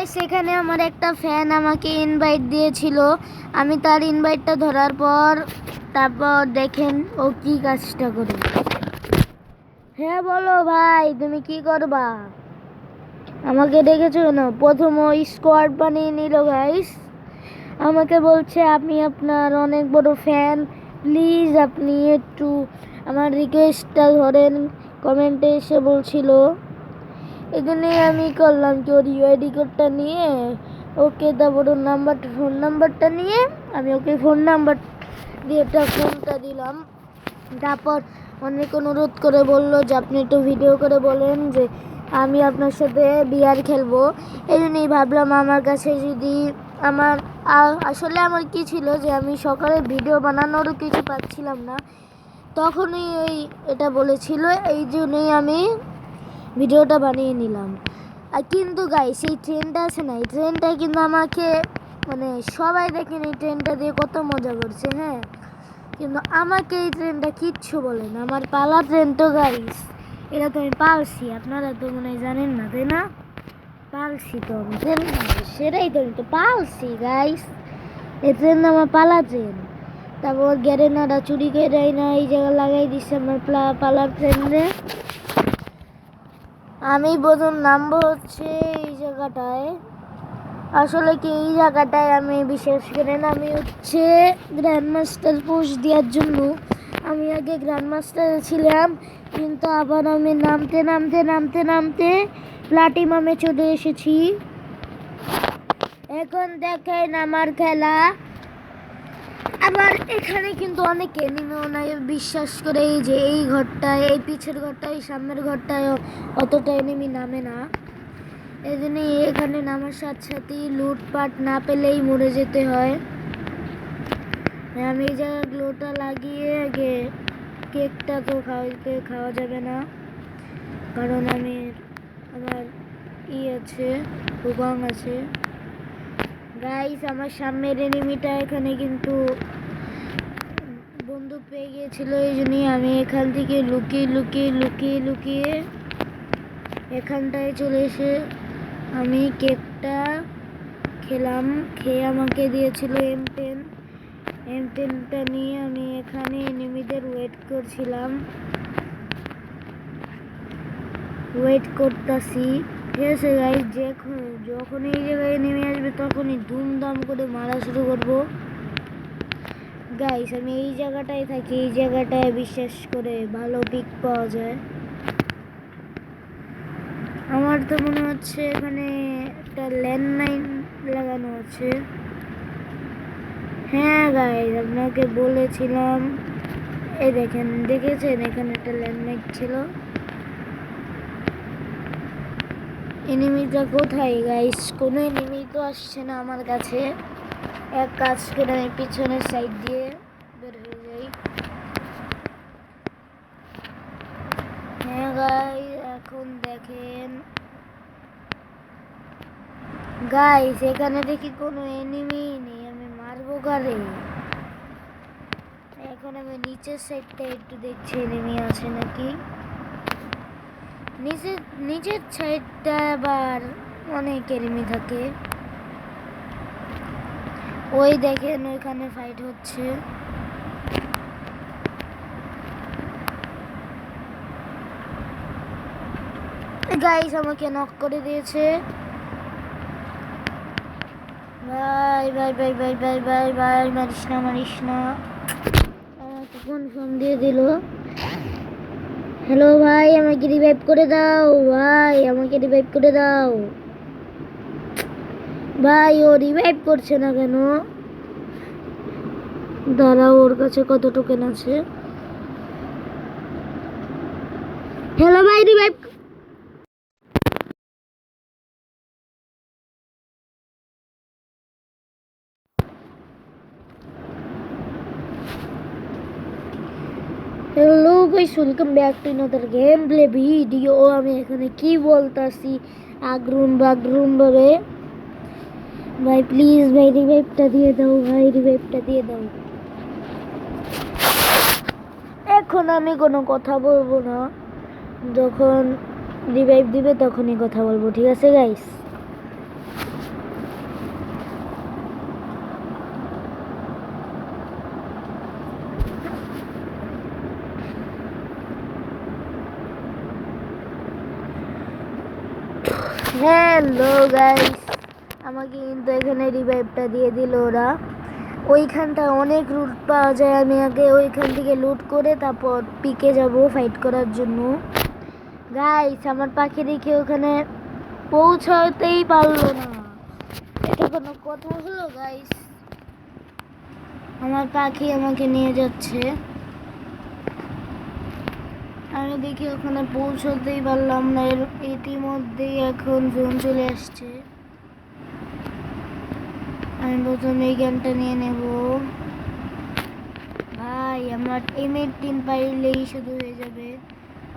Guys এখানে আমার একটা ফ্যান আমাকে ইনভাইট দিয়েছিল। আমি তার ইনভাইটটা ধরার পর তারপর দেখেন ও কি কাজটা করে। হ্যাঁ বলো ভাই, তুমি কি করবা? আমাকে ডেকেছো কেন? প্রথম ও স্কোয়াড বানিয়ে নিল গাইস। আমাকে বলছে আমি আপনার অনেক বড় ফ্যান, প্লিজ আপনি একটু আমার রিকোয়েস্টটা ধরেন। কমেন্টে এসে বলছিল। এখানে আমি করলাম কি, ওর ইউআইডি কোডটা নিয়ে ওকে তারপর ওর ফোন নাম্বারটা নিয়ে আমি ওকে ফোন নাম্বার দিয়ে একটা ফোনটা দিলাম। তারপর অনেক অনুরোধ করে বললো যে আপনি একটু ভিডিও করে বলেন যে আমি আপনার সাথে বিয়ার খেলবো। এই জন্যই ভাবলাম আমার কাছে যদি আমার আসলে আমার কি ছিল যে আমি সকালে ভিডিও বানানোরও কিছু পাচ্ছিলাম না, তখনই এটা বলেছিল, এই জন্যই আমি ভিডিওটা বানিয়ে নিলাম। আর কিন্তু গাইস এই ট্রেনটা আছে না, এই ট্রেনটা কিন্তু আমাকে মানে সবাই দেখেন এই ট্রেনটা দিয়ে কত মজা করছে। হ্যাঁ, কিন্তু আমাকে এই ট্রেনটা কিচ্ছু বলে না। আমার পালা ট্রেন তো গাইস, এটা তো আমি পালছি, আপনারা তো মনে হয় জানেন না তাই না? পালছি তো আমি ট্রেন, সেটাই তো আমি তো পালছি গাইস। এই ট্রেন আমার পালা ট্রেন। তারপর গ্যারেনাটা চুরি করে দেয় না, এই জায়গা লাগাই দিচ্ছে আমার পালার ট্রেনে। আমি প্রথম নামবো হচ্ছে এই জায়গাটায়। আসলে কি এই জায়গাটায় আমি বিশেষ করে না, আমি হচ্ছে গ্র্যান্ড মাস্টার পোস্ট দেওয়ার জন্য আমি আগে গ্র্যান্ড মাস্টারে ছিলাম, কিন্তু আবার আমি নামতে নামতে নামতে নামতে প্লাটিনামে চলে এসেছি। এখন দেখেন আমার খেলা। আবার এখানে কিন্তু অনেক এনিমেও নাই, বিশ্বাস করে এই যে এই ঘরটায়, এই পিছের ঘরটায়, সামনের ঘরটায় অতটা এনিমি নামে না। এই জন্য এখানে নামার সাথে সাথেই লুটপাট না পেলেই মরে যেতে হয়। আমি এই জায়গায় গ্লোটা লাগিয়ে আগে কেকটা তো খাওয়া যাবে না, কারণ আমার আছে, উবাং আছে। গাইস আমার সামনের এনিমিটা এখানে কিন্তু বন্দুক পেয়ে গিয়েছিল, এই জন্যই আমি এখান থেকে লুকিয়ে লুকিয়ে লুকিয়ে লুকিয়ে এখানটায় চলে এসে আমি কেকটা খেলাম। খেয়ে আমাকে দিয়েছিল M10টা নিয়ে আমি এখানে এনিমিদের ওয়েট করতেছি। ঠিক আছে গাইস, যখন এই জায়গায় নেমে আসবে তখনই ধুমধাম করে মারা শুরু করবো। গাইস আমি এই জায়গাটায় থাকি, এই জায়গাটায় বিশেষ করে ভালো পিক পাওয়া যায়। আমার তো মনে হচ্ছে এখানে একটা ল্যান্ডমাইন লাগানো আছে। হ্যাঁ গাইস আপনাকে বলেছিলাম, এই দেখেছেন এখানে একটা ল্যান্ডমাইন ছিল। এনিমিটা কোথায় গাইস? কোনো এনিমি তো আসছে না আমার কাছে। এক কাজ করে আমি পিছনের সাইড দিয়ে বের হয়ে যাই। হ্যাঁ গাইস এখন দেখেন গাইস, এখানে দেখি কোনো এনিমি নেই, আমি মারবো কারে? এখন আমি নিচের সাইডটা একটু দেখছি এনিমি আছে নাকি। নিচের সাইডটা আবার অনেক এনিমি থাকে। ওই দেখেন ওইখানে ফাইট হচ্ছে। গাইস আমাকে নক করে দিয়েছে। ভাই ভাই ভাই ভাই ভাই ভাই ভাই মারিস না আমাকে কনফার্ম দিয়ে দিল। হ্যালো ভাই, আমাকে রিভাইভ করে দাও ভাই, আমাকে রিভাইভ করে দাও ভাই। ও রিভাইভ করছে না কেন? দাঁড়াও, ওর কাছে কত টোকেন আছে? হ্যালো ভাই, revive. Hello guys, welcome back to another game play video. আমি এখানে কি বলতাছি আগ্রুন ভাবে। ভাই প্লিজ ভাই রিভাইভটা দিয়ে দাও, ভাই রিভাইভটা দিয়ে দাও। এখন আমি কোনো কথা বলবো না, যখন রিভাইভ দিবে তখনই কথা বলবো, ঠিক আছে গাইস? হ্যালো গাইস, আমাকে কিন্তু এখানে রিভাইভটা দিয়ে দিল ওরা। ওইখানটা অনেক লুট পাওয়া যায়, আমি আগে ওইখান থেকে লুট করে তারপর পিকে যাব ফাইট করার জন্য। গাইস, আমার পাখি দেখে ওখানে পৌঁছাতেই পারলো না, এটা কোনো কথা হলো গাইস? আমার পাখি আমাকে নিয়ে যাচ্ছে, আমি দেখি ওখানে পৌঁছতেই পারলাম না। ইতিমধ্যেই এখন জোন চলে আসছে। আমি প্রথমে এই গানটা নিয়ে নেব। ভাই, আমার M18 পাইলেই শুধু হয়ে যাবে,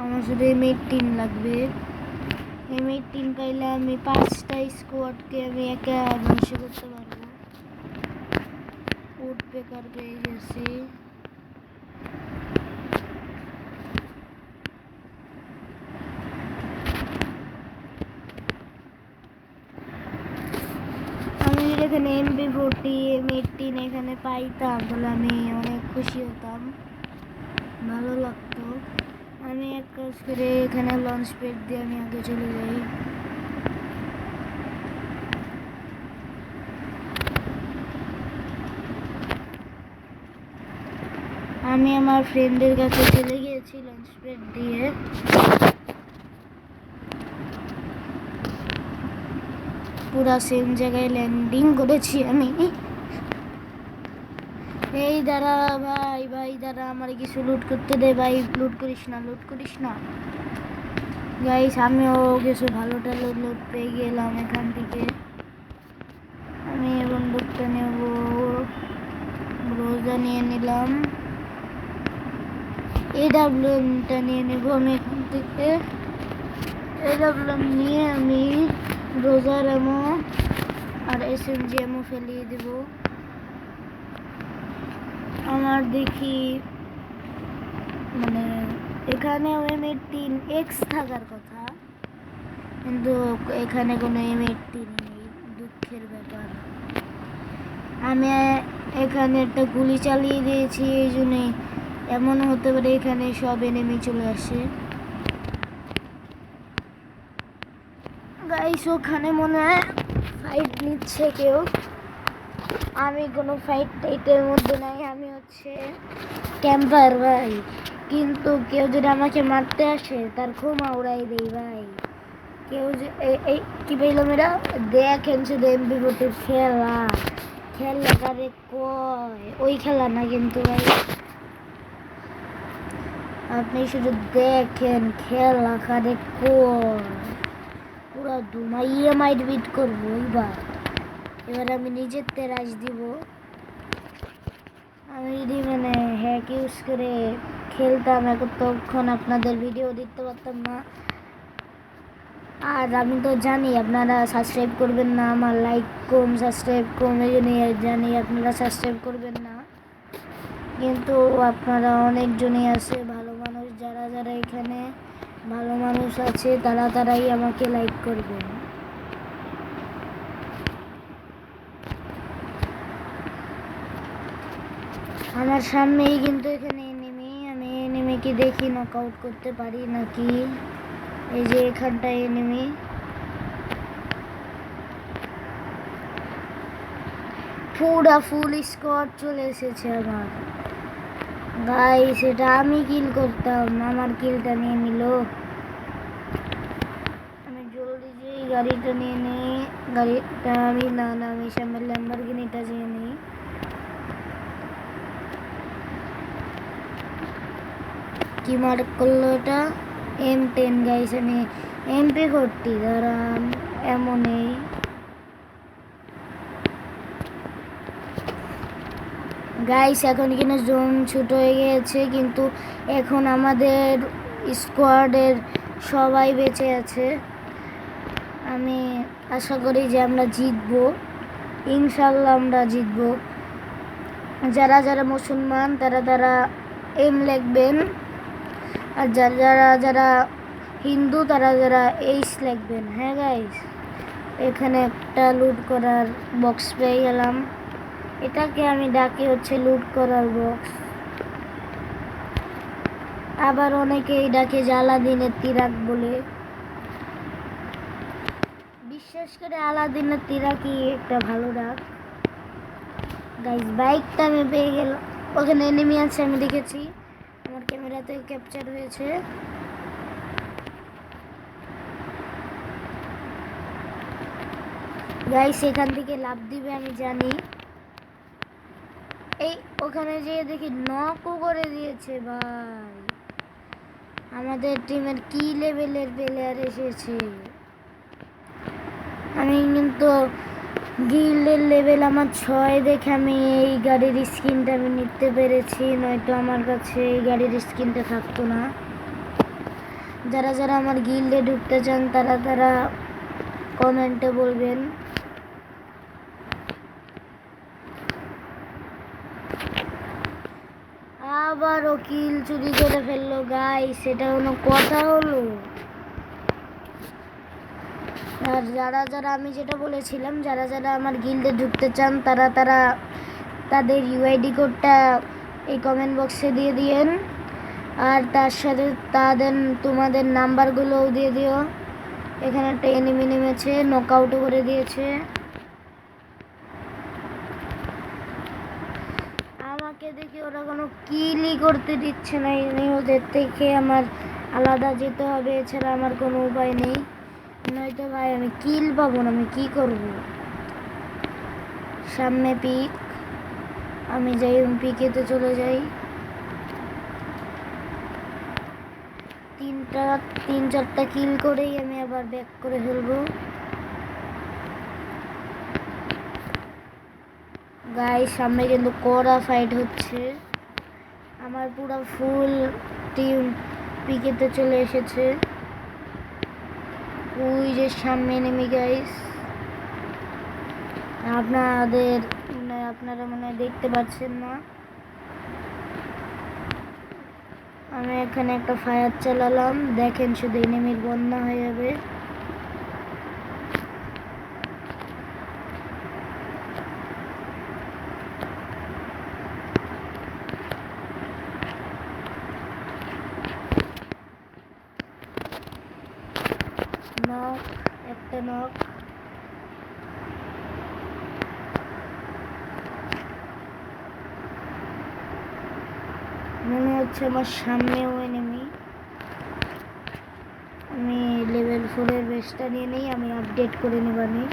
আমার শুধু M18 লাগবে। M18 পাইলে আমি 5টা স্কোয়াডকে আমি একা ধ্বংস করতে পারবো। উড পেকার পেয়ে গেছি। আমি এখানে MP40 M18 এখানে পাইতাম তাহলে আমি অনেক খুশি হতাম, ভালো লাগতো। আমি এক কাজ করে এখানে লঞ্চ প্যাড দিয়ে আমি আগে চলে যাই। আমি আমার ফ্রেন্ডের কাছে চলে গিয়েছি লঞ্চ প্যাড দিয়ে। পুরা সেম জায়গায় ল্যান্ডিং করেছি আমি। এই দাঁড়া ভাই, ভাই দাঁড়া, আমার কিছু লুট করতে দে ভাই। লুট করিস না, লুট করিস না গাইস। আমিও কিছু ভালো টালো লুট পেয়ে গেলাম এখান থেকে। আমি বন্দুকটা নেব, রোজা নিয়ে নিলাম, AWMটা নিয়ে নেব আমি এখান থেকে। AWM নিয়ে আমি রোজার এমো আর SMG এমো ফেলিয়ে দেব। আমার দেখি মানে এখানে M18X থাকার কথা, কিন্তু এখানে কোনো M18 নেই, দুঃখের ব্যাপার। আমি এখানে একটা গুলি চালিয়ে দিয়েছি, এই জন্যে এমন হতে পারে এখানে সব এনিমি চলে আসে। গাইস, ওখানে মনে হয় ফাইট নিচ্ছে কেউ, আমি কোনো ফাইট টাইটের মধ্যে নাই, আমি হচ্ছে ক্যাম্পার ভাই। কিন্তু কেউ যদি আমাকে মারতে আসে তার ক্ষমা উড়াই দেই ভাই। কেউ যে এই কি পেলাম এরা, দেখেন শুধু MP40 খেলা, খেলা কারে কয় ওই খেলা না কিন্তু ভাই, আপনি শুধু দেখেন খেলা কারে কয়। পুরা ধুমাইয়ে মাইট বিট করবো এবার আমি নিজের তেরাজ দিব। আমি যদি মানে হ্যাক ইউজ করে খেলতাম এখন তখন আপনাদের ভিডিও দিতে পারতাম না। আর আমি তো জানি আপনারা সাবস্ক্রাইব করবেন না, আমার লাইক কম সাবস্ক্রাইব কম, এই জন্য জানি আপনারা সাবস্ক্রাইব করবেন না। কিন্তু আপনারা অনেকজনই আছে ভালো মানুষ, যারা যারা এখানে ভালো মানুষ আছে তারাই আমাকে লাইক করবেন। আমার সামনেই কিন্তু এখানে এনিমি, আমি এনিমিকে দেখি নক আউট করতে পারি নাকি। এই যে এখানটায় এনিমি, পুরা ফুল স্কোয়াড চলে এসেছে আমার। গাইস, এটা আমি কিল করতাম, আমার কিলটা নিয়ে নিল। আমি জলদি যে গাড়িটা নিয়ে নিই, গাড়িটা আমি আমি সামনে ল্যাম্বরগিনিটা নিয়ে নিই। কি মার্ক করলো এটা? M10 গাইস, আমি MP40 দ্বারা এমনই। গাইস, এখন কিনা জোন ছোট হয়ে গেছে, কিন্তু এখন আমাদের স্কোয়াডের সবাই বেঁচে আছে। আমি আশা করি যে আমরা জিতবো, ইনশাল্লাহ আমরা জিতবো। যারা যারা মুসলমান তারা এম লিখবেন, আর যারা হিন্দু তারা এইস লিখবেন। হ্যাঁ গাইস, এখানে একটা লুট করার বক্স পেয়ে গেলাম, এটাকে আমি ডাকি হচ্ছে লুট করার বক্স। আবার অনেকেই ডাকে জ্বালাদিনের তিরাক বলে। বিশেষ করে আলাদিনের তীরা কি একটা ভালো ডাক। গাইস বাইকটা আমি পেয়ে গেলাম, ওখানে এনিমি আছে আমি দেখেছি, আমার ক্যামেরাতে ক্যাপচার হয়েছে। গাইস এখান থেকে লাফ দিবে আমি জানি। এই ওখানে যেয়ে দেখি নকও করে দিয়েছে ভাই, আমাদের টিমের কি লেভেলের প্লেয়ার এসেছে। আমি কিন্তু গিল্ডের লেভেল আমার 6 দেখে আমি এই গাড়ির স্কিনটা আমি নিতে পেরেছি, নয়তো আমার কাছে এই গাড়ির স্কিনটা থাকতো না। যারা যারা আমার গিল্ডে ঢুকতে চান তারা তারা কমেন্টে বলবেন। আবারও কিল চুরি করে ফেললো গাইস, সেটা কোনো কথা হলো? আর যারা যারা আমি যেটা বলেছিলাম, যারা যারা আমার গিল্ডে ঢুকতে চান তারা তারা তাদের ইউআইডি কোডটা এই কমেন্ট বক্সে দিয়ে দিয়েন, আর তার সাথে তাদের তোমাদের নাম্বারগুলোও দিয়ে দিও। এখানে একটা এনিমি নেমেছে, নকআউটও করে দিয়েছে। আমাকে দেখে ওরা কোনো কিলই করতে দিচ্ছে না, ওদের থেকে আমার আলাদা যেতে হবে, এছাড়া আমার কোনো উপায় নেই, নয়তো ভাই আমি কিল পাবো না। আমি কি করব? সামনে পিক, আমি যাই পিকেতে চলে যাই। 3-4টা কিল করেই আমি আবার ব্যাক করে ফেলবো। গাইস সামনে কিন্তু কড়া ফাইট হচ্ছে, আমার পুরো ফুল টিম পিকেতে চলে এসেছে। ওই যে সামনে এনিমি গাইস, আপনারা মনে হয় দেখতে পাচ্ছেন না। আমি এখানে একটা ফায়ার চালালাম, দেখেন শুধু এনিমির বন্যা হয়ে যাবে। নক, একটা নক। মনে হচ্ছে আমার সামনেও এনিমি। আমি লেভেল 4 বেসটা নিয়ে নেই, আমি আপডেট করে নেবানি।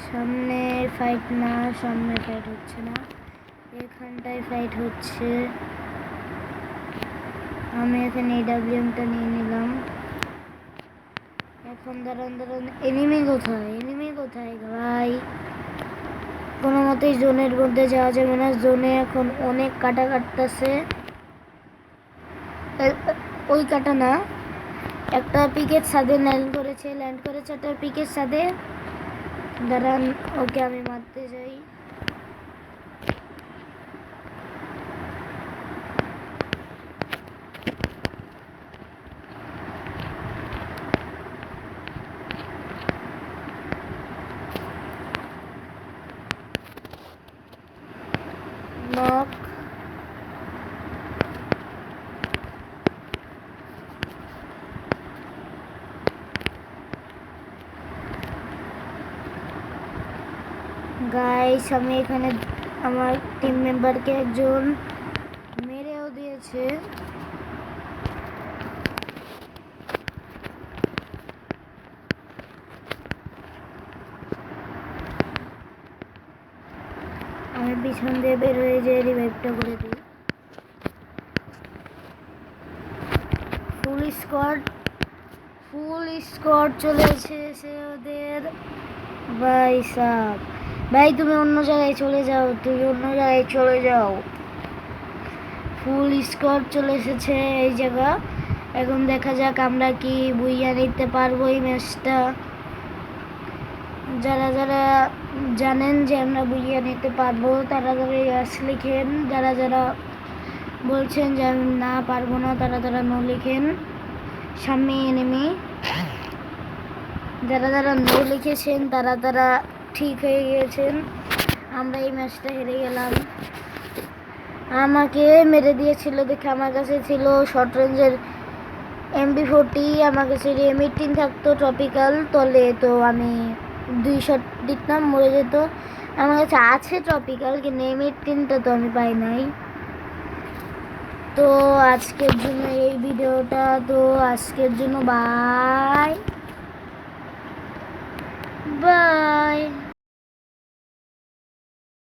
সামনে ফাইট না, সামনে ফাইট হচ্ছে না, এখানটায় ফাইট হচ্ছে। আমি এখানে এডাব্লিউএমটা নিয়ে নিলাম। এখন দাঁড়ান, এনিমি কোথায় ভাই? কোনো মতেই জোনের মধ্যে যাওয়া যাবে না, জোনে এখন অনেক কাটা কাটতেছে। ওই কাটা না, একটা পিকের সাথে ল্যান্ড করেছে একটা পিকের সাথে। দাঁড়ান, ওকে আমি মারতে যাই। নক, গাইস আমি এখানে আমার টিম মেম্বারকে একজন মেরেও দিয়েছে। আমি পিছন দিয়ে বের হয়ে যেয়ে রিভাইভটা করে দিই। ফুল স্কোয়াড চলে এসেছে ওদের। ভাই সাব, ভাই তুমি অন্য জায়গায় চলে যাও, ফুল স্কোয়াড চলে এসেছে এই জায়গা। এখন দেখা যাক আমরা কি বুইয়া নিতে পারবো এই ম্যাচটা। যারা যারা জানেন যে আমরা বুইয়া নিতে পারবো তারা তারা ইয়াস লিখেন, যারা যারা বলছেন যে আমি না পারবো না তারা তারা নো লিখেন। সামনে এনিমি, যারা যারা নো লিখেছেন তারা তারা ঠিক হয়ে গিয়েছেন, আমরা এই ম্যাচটা হেরে গেলাম। আমাকে মেরে দিয়েছিল দেখে আমার কাছে ছিল শর্ট রেঞ্জের MB40, আমার কাছে M18 থাকতো ট্রপিক্যাল তলে, তো আমি 2 শট দিতাম মরে যেত। আমার কাছে আছে ট্রপিক্যাল কিন্তু M18টা তো আমি পাই নাই। তো আজকের জন্য এই ভিডিওটা, তো আজকের জন্য বাই বাই।